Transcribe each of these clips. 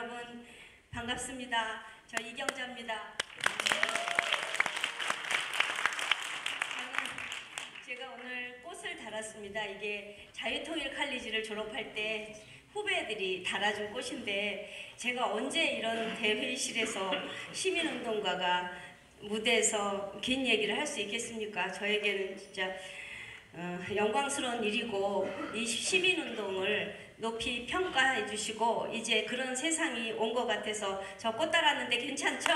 여러분 반갑습니다. 저 이경자입니다. 제가 오늘 꽃을 달았습니다. 이게 자유통일칼리지를 졸업할 때 후배들이 달아준 꽃인데 제가 언제 이런 대회의실에서 시민운동가가 무대에서 긴 얘기를 할 수 있겠습니까? 저에게는 진짜 영광스러운 일이고 이 시민운동을 높이 평가해 주시고 이제 그런 세상이 온 것 같아서 저 꽃 달았는데 괜찮죠?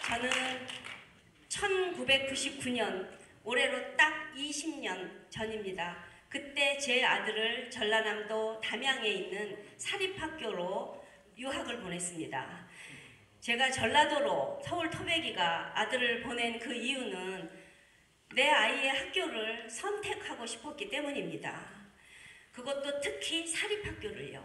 저는 1999년 올해로 딱 20년 전입니다. 그때 제 아들을 전라남도 담양에 있는 사립학교로 유학을 보냈습니다. 제가 전라도로 서울 토백이가 아들을 보낸 그 이유는 내 아이의 학교를 선택하고 싶었기 때문입니다. 그것도 특히 사립학교를요.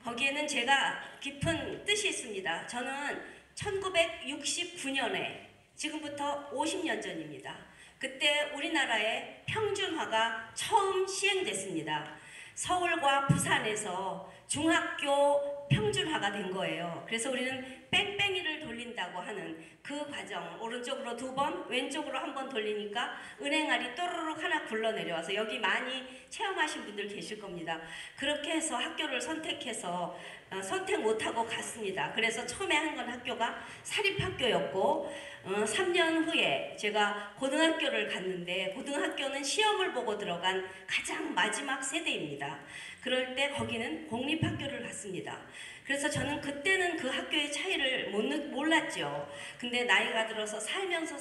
거기에는 제가 깊은 뜻이 있습니다. 저는 1969년에 지금부터 50년 전입니다. 그때 우리나라에 평준화가 처음 시행됐습니다. 서울과 부산에서 중학교 평준화가 된 거예요. 그래서 우리는 뺑뺑이를 돌린다고 하는 그 과정, 오른쪽으로 2번, 왼쪽으로 1번 돌리니까 은행알이 또르륵 하나 굴러 내려와서 여기 많이 체험하신 분들 계실 겁니다. 그렇게 해서 학교를 선택해서 선택 못하고 갔습니다. 그래서 처음에 한 건 학교가 사립학교였고 3년 후에 제가 고등학교를 갔는데 고등학교는 시험을 보고 들어간 가장 마지막 세대입니다. 그럴 때 거기는 공립학교를 갔습니다. 그래서 저는 그때는 그 학교의 차이를 몰랐죠. 근데 나이가 들어서 살면서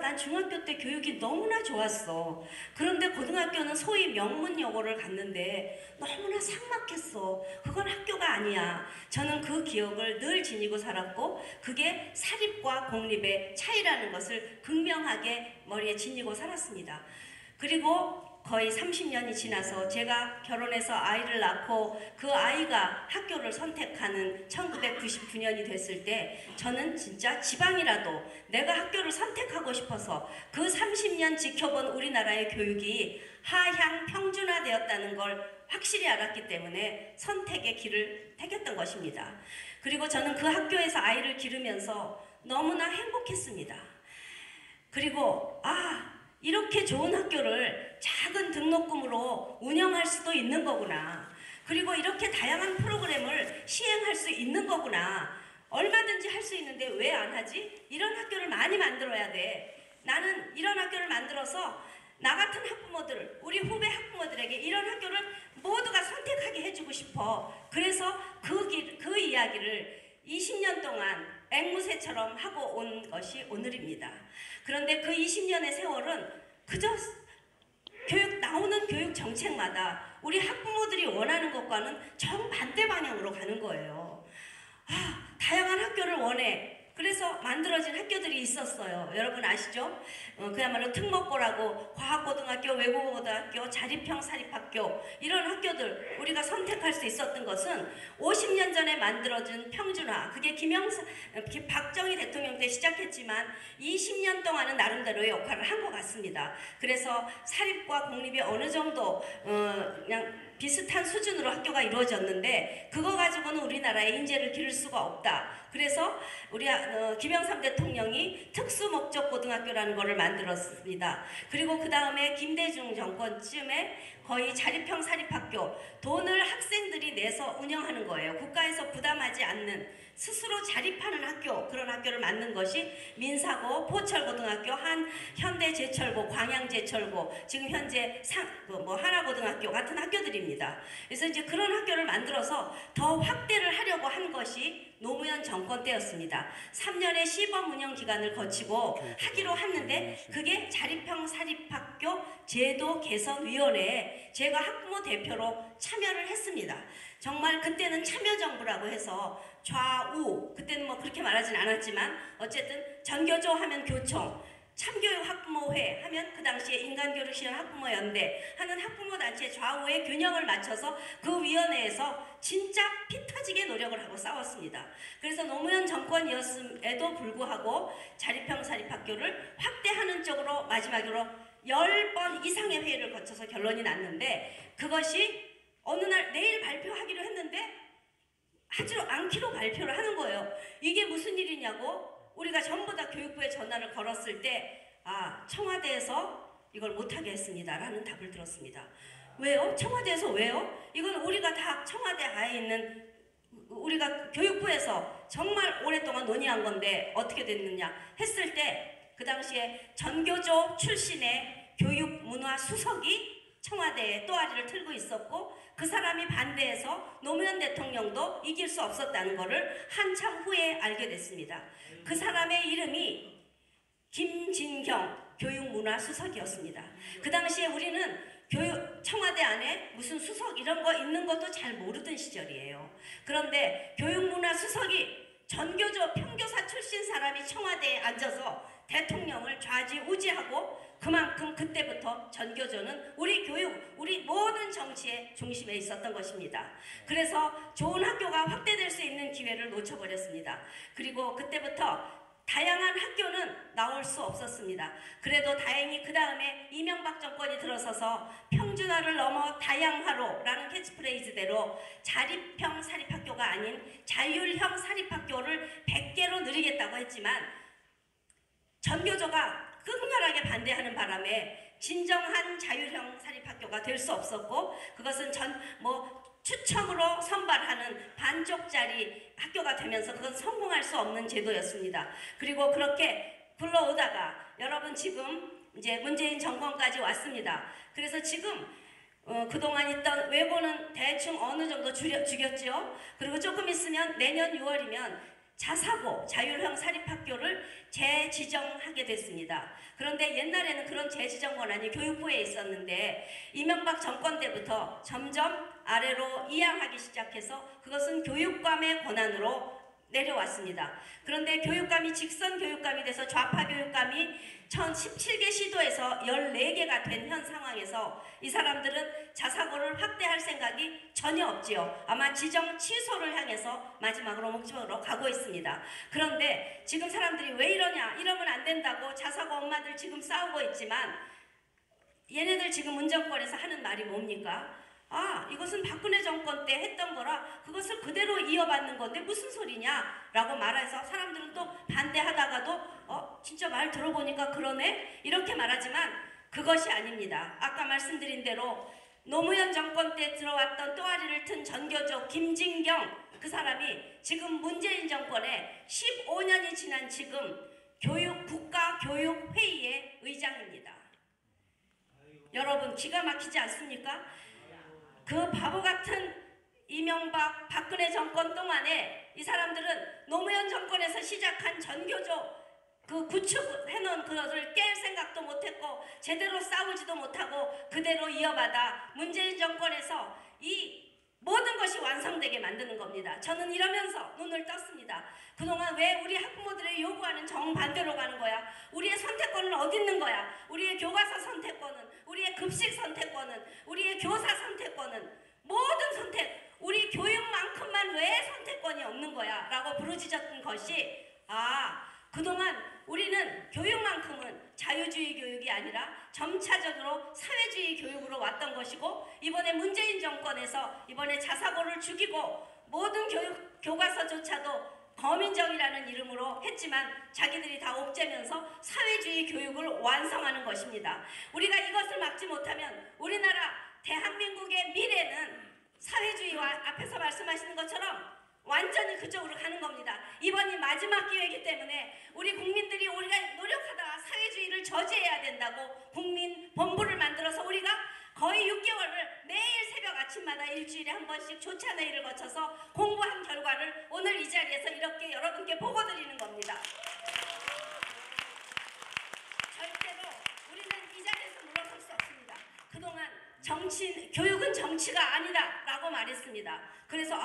난 중학교 때 교육이 너무나 좋았어. 그런데 고등학교는 소위 명문여고를 갔는데 너무나 삭막했어. 그건 학교가 아니야. 저는 그 기억을 늘 지니고 살았고 그게 사립과 공립의 차이라는 것을 극명하게 머리에 지니고 살았습니다. 그리고 거의 30년이 지나서 제가 결혼해서 아이를 낳고 그 아이가 학교를 선택하는 1999년이 됐을 때 저는 진짜 지방이라도 내가 학교를 선택하고 싶어서 그 30년 지켜본 우리나라의 교육이 하향 평준화되었다는 걸 확실히 알았기 때문에 선택의 길을 택했던 것입니다. 그리고 저는 그 학교에서 아이를 기르면서 너무나 행복했습니다. 그리고 이렇게 좋은 학교를 작은 등록금으로 운영할 수도 있는 거구나. 그리고 이렇게 다양한 프로그램을 시행할 수 있는 거구나. 얼마든지 할 수 있는데 왜 안 하지? 이런 학교를 많이 만들어야 돼. 나는 이런 학교를 만들어서 나 같은 학부모들, 우리 후배 학부모들에게 이런 학교를 모두가 선택하게 해주고 싶어. 그래서 그 이야기를 20년 동안 앵무새처럼 하고 온 것이 오늘입니다. 그런데 그 20년의 세월은 그저 나오는 교육 정책마다 우리 학부모들이 원하는 것과는 정반대 방향으로 가는 거예요. 다양한 학교를 원해. 그래서 만들어진 학교들이 있었어요. 여러분 아시죠? 그야말로 특목고라고 과학고등학교, 외국어고등학교, 자립형 사립학교 이런 학교들 우리가 선택할 수 있었던 것은 50년 전에 만들어진 평준화 그게 박정희 대통령 때 시작했지만 20년 동안은 나름대로의 역할을 한 것 같습니다. 그래서 사립과 공립이 어느 정도 그냥 비슷한 수준으로 학교가 이루어졌는데 그거 가지고는 우리나라의 인재를 기를 수가 없다. 그래서 우리 김영삼 대통령이 특수목적고등학교라는 거를 만들었습니다. 그리고 그 다음에 김대중 정권쯤에 거의 자립형 사립학교 돈을 학생들이 내서 운영하는 거예요. 국가에서 부담하지 않는 스스로 자립하는 학교 그런 학교를 만든 것이 민사고, 포철고등학교, 현대제철고, 광양제철고 지금 현재 하나고등학교 같은 학교들입니다. 그래서 이제 그런 학교를 만들어서 더 확대를 하려고 한 것이 노무현 정권 때였습니다. 3년의 시범 운영 기간을 거치고 하기로 했는데 그게 자립형 사립학교 제도 개선위원회에 제가 학부모 대표로 참여를 했습니다. 정말 그때는 참여정부라고 해서 좌우 그때는 그렇게 말하진 않았지만 어쨌든 전교조 하면 교총 참교육 학부모회 하면 그 당시에 인간교육 실현 학부모연대 하는 학부모단체 좌우의 균형을 맞춰서 그 위원회에서 진짜 피 터지게 노력을 하고 싸웠습니다. 그래서 노무현 정권이었음에도 불구하고 자립형 사립학교를 확대하는 쪽으로 마지막으로 10번 이상의 회의를 거쳐서 결론이 났는데 그것이 어느 날 내일 발표하기로 했는데 하지 않기로 발표를 하는 거예요. 이게 무슨 일이냐고 우리가 전부 다 교육부에 전화를 걸었을 때 청와대에서 이걸 못하게 했습니다 라는 답을 들었습니다. 왜요? 청와대에서 왜요? 이건 우리가 다 청와대 하에 있는 우리가 교육부에서 정말 오랫동안 논의한 건데 어떻게 됐느냐 했을 때 그 당시에 전교조 출신의 교육문화수석이 청와대에 또아리를 틀고 있었고 그 사람이 반대해서 노무현 대통령도 이길 수 없었다는 것을 한참 후에 알게 됐습니다. 그 사람의 이름이 김진경 교육문화수석이었습니다. 그 당시에 우리는 청와대 안에 무슨 수석 이런 거 있는 것도 잘 모르던 시절이에요. 그런데 교육문화수석이 전교조 평교사 출신 사람이 청와대에 앉아서 대통령을 좌지우지하고 그만큼 그때부터 전교조는 우리 교육, 우리 모든 정치의 중심에 있었던 것입니다. 그래서 좋은 학교가 확대될 수 있는 기회를 놓쳐버렸습니다. 그리고 그때부터 다양한 학교는 나올 수 없었습니다. 그래도 다행히 그 다음에 이명박 정권이 들어서서 평준화를 넘어 다양화로라는 캐치프레이즈대로 자립형 사립학교가 아닌 자율형 사립학교를 100개로 늘리겠다고 했지만 전교조가 극렬하게 반대하는 바람에 진정한 자율형 사립학교가 될 수 없었고 그것은 추첨으로 선발하는 반쪽짜리 학교가 되면서 그건 성공할 수 없는 제도였습니다. 그리고 그렇게 굴러오다가 여러분 지금 이제 문재인 정권까지 왔습니다. 그래서 지금 그동안 있던 외고는 대충 어느 정도 죽였죠. 그리고 조금 있으면 내년 6월이면 자사고, 자율형 사립학교를 재지정하게 됐습니다. 그런데 옛날에는 그런 재지정 권한이 교육부에 있었는데 이명박 정권 때부터 점점 아래로 이양하기 시작해서 그것은 교육감의 권한으로 내려왔습니다. 그런데 교육감이 직선 교육감이 돼서 좌파 교육감이 1017개 시도에서 14개가 된 현 상황에서 이 사람들은 자사고를 확대할 생각이 전혀 없지요. 아마 지정 취소를 향해서 마지막으로 목적으로 가고 있습니다. 그런데 지금 사람들이 왜 이러냐, 이러면 안 된다고 자사고 엄마들 지금 싸우고 있지만 얘네들 지금 문정권에서 하는 말이 뭡니까? 이것은 박근혜 정권 때 했던 거라 그것을 그대로 이어받는 건데 무슨 소리냐 라고 말해서 사람들은 또 반대하다가도 진짜 말 들어보니까 그러네 이렇게 말하지만 그것이 아닙니다. 아까 말씀드린 대로 노무현 정권 때 들어왔던 또아리를 튼 전교조 김진경 그 사람이 지금 문재인 정권에 15년이 지난 지금 국가교육회의의 의장입니다. 여러분 기가 막히지 않습니까? 그 바보 같은 이명박 박근혜 정권 동안에 이 사람들은 노무현 정권에서 시작한 전교조 그 구축해놓은 그것을 깰 생각도 못했고 제대로 싸우지도 못하고 그대로 이어받아 문재인 정권에서 이 모든 것이 완성되게 만드는 겁니다. 저는 이러면서 눈을 떴습니다. 그동안 왜 우리 학부모들의 요구하는 정반대로 가는 거야? 우리의 선택권은 어디 있는 거야? 우리의 교과서 선택권은, 우리의 급식 선택권은, 우리의 교사 선택권은, 모든 선택, 우리 교육만큼만 왜 선택권이 없는 거야? 라고 부르짖었던 것이 그동안 우리는 교육만큼은 자유주의 교육이 아니라 점차적으로 사회주의 교육으로 왔던 것이고 이번에 문재인 정권에서 이번에 자사고를 죽이고 모든 교과서조차도 거민정이라는 이름으로 했지만 자기들이 다 옥죄면서 사회주의 교육을 완성하는 것입니다. 우리가 이것을 막지 못하면 우리나라 대한민국의 미래는 사회주의와 앞에서 말씀하시는 것처럼 완전히 그쪽으로 가는 겁니다. 이번이 마지막 기회이기 때문에 우리 국민들이 우리가 노력하다가 사회주의를 저지해야 된다고 국민 본부를 만들어서 우리가 거의 6개월을 매일 새벽 아침마다 일주일에 한 번씩 조찬회의를 거쳐서 공부한 결과를 오늘 이 자리에서 이렇게 여러분께 보고드리는 겁니다. 절대로 우리는 이 자리에서 물러설 수 없습니다. 그동안 교육은 정치가 아니다 라고 말했습니다. 그래서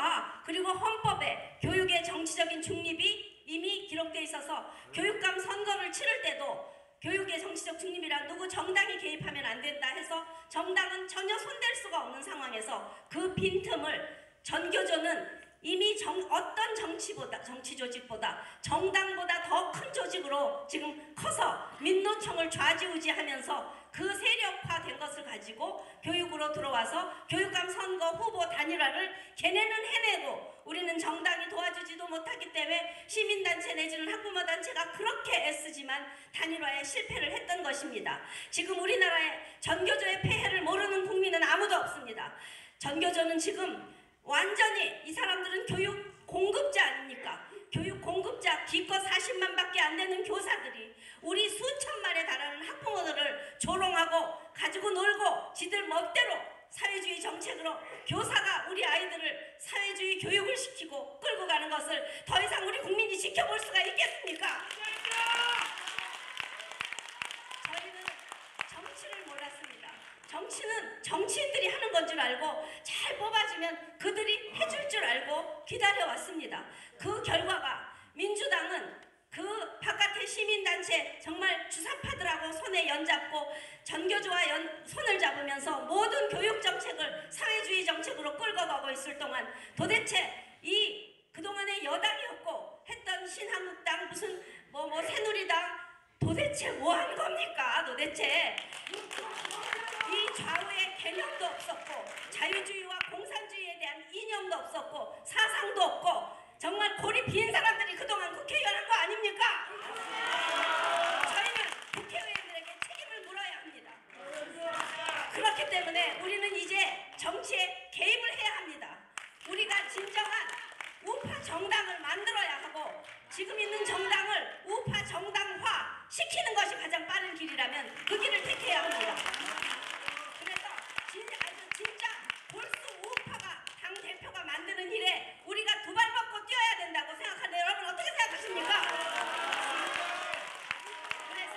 그리고 헌법에 교육의 정치적인 중립이 이미 기록되어 있어서 교육감 선거를 치를 때도 교육의 정치적 중립이란 누구 정당이 개입하면 안 된다 해서 정당은 전혀 손댈 수가 없는 상황에서 그 빈틈을 전교조는 이미 어떤 정치 조직보다 정당보다 더 큰 조직으로 지금 커서 민노총을 좌지우지하면서 그 세력화된 것을 가지고 교육으로 들어와서 교육감 선거 후보 단일화를 걔네는 해내고 우리는 정당이 도와주지도 못하기 때문에 시민단체 내지는 학부모단체가 그렇게 애쓰지만 단일화에 실패를 했던 것입니다. 지금 우리나라의 전교조의 폐해를 모르는 국민은 아무도 없습니다. 전교조는 지금 완전히 이 사람들은 교육 공급자 아닙니까? 교육 공급자 기껏 40만 밖에 안 되는 교사들이 우리 수천만에 달하는 학부모들을 조롱하고 가지고 놀고 지들 멋대로 사회주의 정책으로 교사가 우리 아이들을 사회주의 교육을 시키고 끌고 가는 것을 더 이상 우리 국민이 지켜볼 수가 있겠습니까? 저희는 정치를 몰랐습니다. 정치는 정치인들이 하는 건 줄 알고 잘 뽑아주면 그들이 해줄 줄 알고 기다려왔습니다. 그 결과가 민주당은 그 바깥의 시민단체 정말 주사파들하고 손에 연잡고 전교조와 손을 잡으면서 모든 교육정책을 사회주의 정책으로 끌고 가고 있을 동안 도대체 이 그동안의 여당이었고 했던 신한국당 무슨 뭐 새누리당 도대체 뭐 하는 겁니까? 도대체 이 좌우의 개념도 없었고 자유주의와 공산주의에 대한 이념도 없었고 사상도 없고 정말 골이 빈 사람들이 그동안 국회의원 한 거 아닙니까? 저희는 국회의원들에게 책임을 물어야 합니다. 그렇기 때문에 우리는 이제 정치에 개입을 해야 합니다. 우리가 진정한 우파 정당을 만들어야 하고 지금 있는 정당을 우파 정당화 시키는 것이 가장 빠른 길이라면 그 길을 택해야 합니다. 그래서 진짜 골수 우파가 당대표가 만드는 일에 우리가 두 발 뻗고 뛰어야 된다고 생각하는데 여러분 어떻게 생각하십니까? 그래서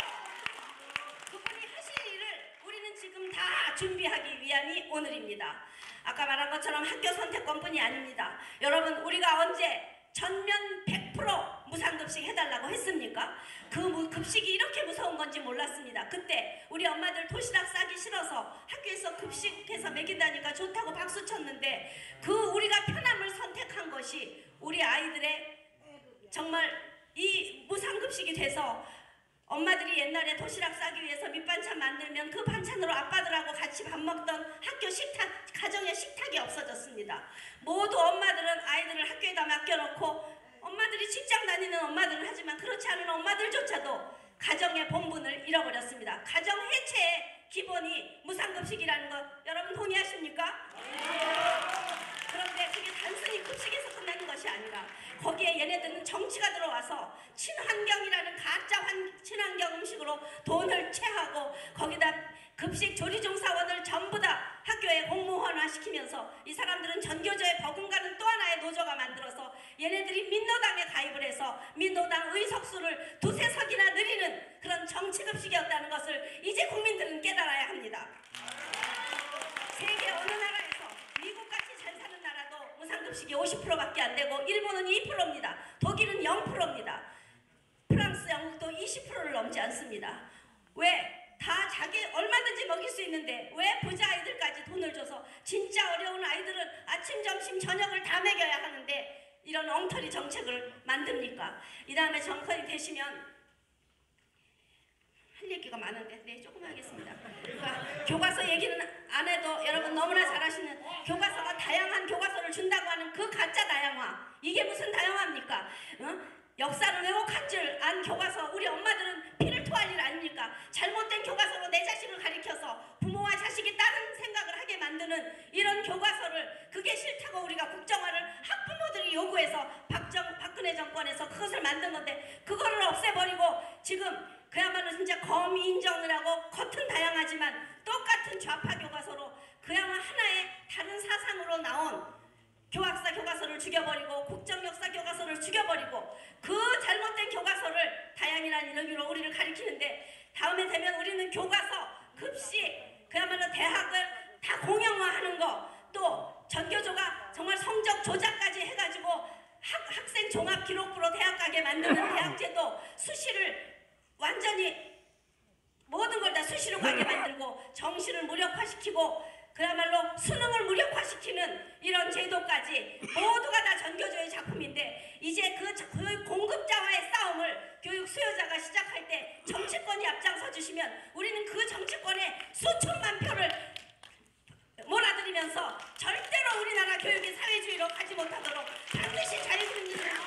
그분이 하실 일을 우리는 지금 다 준비하기 위함이 오늘입니다. 아까 말한 것처럼 학교 선택권뿐이 아닙니다. 여러분 우리가 언제 전면 100% 무상급식 해달라고 했습니까? 그 급식이 이렇게 무서운 건지 몰랐습니다. 그때 우리 엄마들 도시락 싸기 싫어서 학교에서 급식해서 먹인다니까 좋다고 박수 쳤는데 그 우리가 편함을 선택한 것이 우리 아이들의 정말 이 무상급식이 돼서 엄마들이 옛날에 도시락 싸기 위해서 밑반찬 만들면 그 반찬으로 아빠들하고 같이 밥 먹던 학교 식탁, 가정의 식탁이 없어졌습니다. 모두 엄마들은 아이들을 학교에다 맡겨놓고 엄마들이 직장 다니는 엄마들은 하지만 그렇지 않은 엄마들조차도 가정의 본분을 잃어버렸습니다. 가정 해체의 기본이 무상급식이라는 거 여러분 동의하십니까? 그런데 그게 단순히 급식에서 끝나는 것이 아니라 거기에 얘네들은 정치가 들어와서 친환경이라는 가짜 친환경 음식으로 돈을 채하고 거기다 급식 조리종사원을 전부 다 학교에 공무원화 시키면서 이 사람들은 전교조에 버금가는 또 하나의 노조가 만들어서 얘네들이 민노당에 가입을 해서 민노당 의석수를 두세 석이나 늘리는 그런 정치급식이었다는 것을 이제 국민들은 깨달아야 합니다. 세계 어느 나라에서 미국같이 잘 사는 나라도 무상급식이 50%밖에 안 되고 일본은 2%입니다. 독일은 0%입니다. 프랑스, 영국도 20%를 넘지 않습니다. 왜? 다 자기 얼마든지 먹일 수 있는데 왜 부자 아이들까지 돈을 줘서 진짜 어려운 아이들은 아침, 점심, 저녁을 다 먹여야 하는데 이런 엉터리 정책을 만듭니까? 이 다음에 정권이 되시면 할 얘기가 많은데 네 조금 하겠습니다. 그러니까 교과서 얘기는 안 해도 여러분 너무나 잘 아시는 교과서가 다양한 교과서를 준다고 하는 그 가짜 다양화, 이게 무슨 다양화입니까? 역사를 왜곡한 줄 안 교과서, 우리 엄마들은 피를 토할 일 아닙니까? 잘못된 교과서로 내 자식을 가리켜서 부모와 자식이 다른 생각을 하게 만드는 이런 교과서를, 그게 싫다고 우리가 국정화를 학부모들이 요구해서 박근혜 정권에서 그것을 만든 건데 그거를 없애버리고 지금 그야말로 진짜 거미인정을 하고 겉은 다양하지만 똑같은 좌파 교과서로 그야말로 하나의 다른 사상으로 나온 교학사 교과서를 죽여버리고 국정역사 교과서를 죽여버리고 그 잘못된 교과서를 다양이라는 이름으로 우리를 가리키는데 다음에 되면 우리는 교과서, 급식, 그야말로 대학을 다 공영화하는 거, 또 전교조가 정말 성적 조작까지 해가지고 학생 종합기록부로 대학 가게 만드는 대학제도, 수시를 완전히 모든 걸 다 수시로 가게 만들고 정시를 무력화시키고 그야말로 수능을 무력화시키는 이런 제도까지 모두가 다 전교조의 작품인데 이제 그 교육 공급자와의 싸움을 교육 수요자가 시작할 때 정치권이 앞장서 주시면 우리는 그 정치권에 수천만 표를 몰아들이면서 절대로 우리나라 교육이 사회주의로 가지 못하도록 반드시 자유국민을